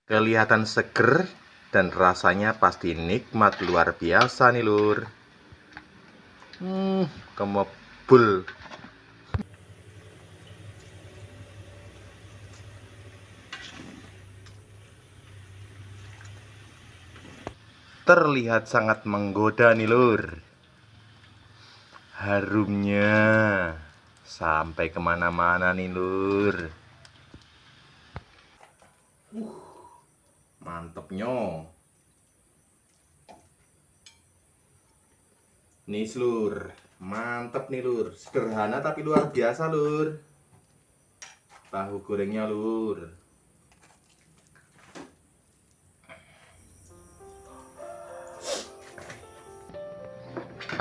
Kelihatan seger dan rasanya pasti nikmat luar biasa nih lur. Kemebul. Terlihat sangat menggoda nih lur. Harumnya sampai kemana-mana nih lur. Mantepnya. Nih lur, mantep nih lur. Sederhana tapi luar biasa lur. Tahu gorengnya lur.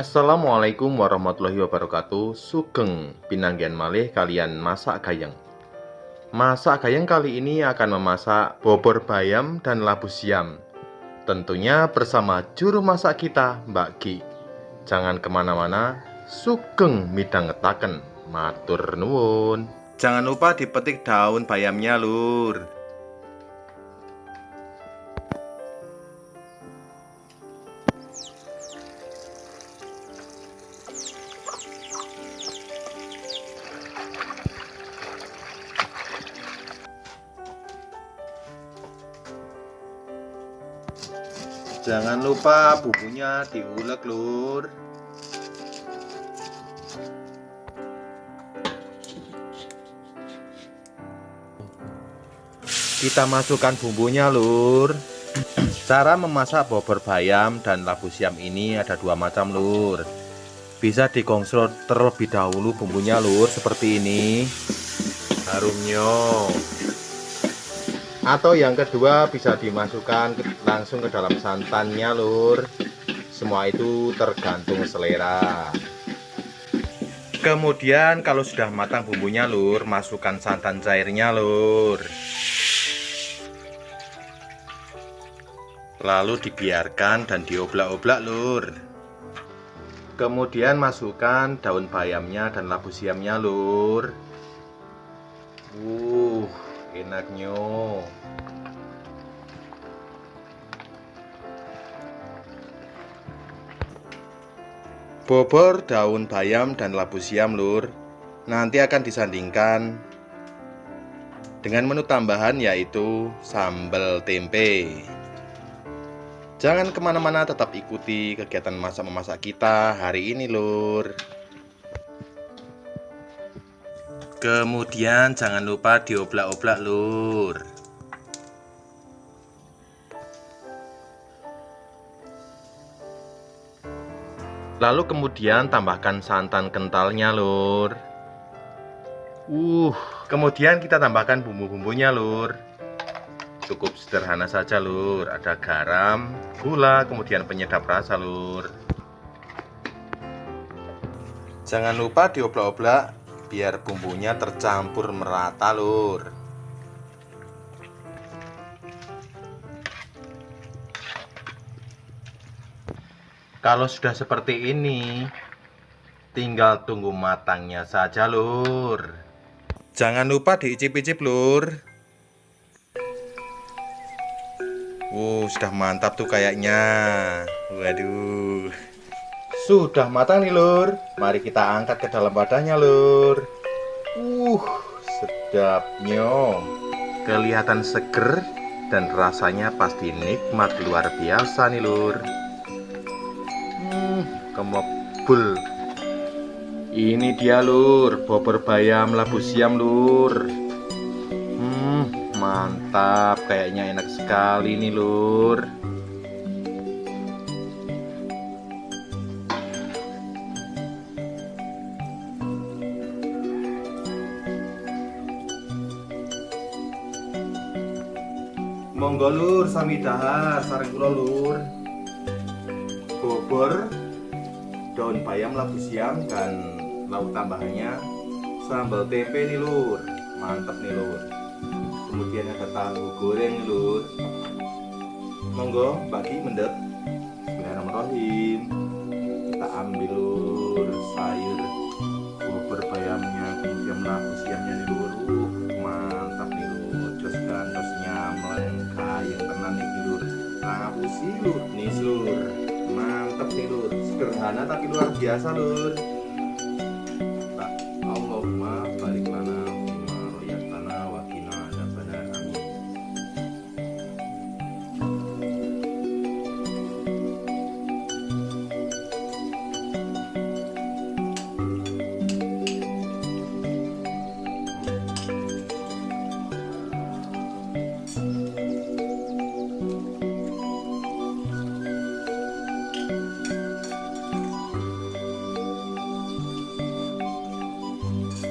Assalamualaikum warahmatullahi wabarakatuh. Sugeng pinanggian malih kalian masak gayeng. Masak gayeng kali ini akan memasak bobor bayam dan labu siam. Tentunya bersama juru masak kita, Mbak Gi. Jangan kemana-mana, sugeng midhangetaken. Matur nuwun. Jangan lupa dipetik daun bayamnya lur. Jangan lupa bumbunya diulek lur. Kita masukkan bumbunya lur. Cara memasak bobor bayam dan labu siam ini ada dua macam lur. Bisa digosok terlebih dahulu bumbunya lur, seperti ini. Harumnya. Atau yang kedua bisa dimasukkan langsung ke dalam santannya lur. Semua itu tergantung selera. Kemudian kalau sudah matang bumbunya lur, masukkan santan cairnya lur. Lalu dibiarkan dan dioblak-oblak lur. Kemudian masukkan daun bayamnya dan labu siamnya lur. Enaknya. Bobor, daun bayam dan labu siam lur nanti akan disandingkan dengan menu tambahan yaitu sambal tempe. Jangan kemana-mana, tetap ikuti kegiatan masak-memasak kita hari ini lur. Kemudian jangan lupa dioblak-oblak lur. Lalu kemudian tambahkan santan kentalnya lur. Kemudian kita tambahkan bumbu-bumbunya lur. Cukup sederhana saja lur. Ada garam, gula, kemudian penyedap rasa lur. Jangan lupa dioblak-oblak biar bumbunya tercampur merata lur. Kalau sudah seperti ini, tinggal tunggu matangnya saja lur. Jangan lupa diicip-icip lur. Sudah mantap tuh kayaknya. Waduh, sudah matang nih lur. Mari kita angkat ke dalam wadahnya lur. Sedapnya. Kelihatan seger dan rasanya pasti nikmat luar biasa nih lur. Kemebul. Ini dia lur, bobor bayam labu siam lur. Mantap, kayaknya enak sekali nih lur. Monggo lur, sami dahar sareng kula lur. Bobor, daun bayam labu siam dan lauk tambahannya sambal tempe nih lur. Mantap nih lur. Kemudian ada tahu goreng nih lur. Monggo bagi mendep. Bismillahirrahmanirrahim. Kita ambil lur sayur bobor bayamnya, kemudian labu siamnya nih lur. Mantap nih lur. Jos gantos nyamleng sederhana tapi luar biasa, Lur.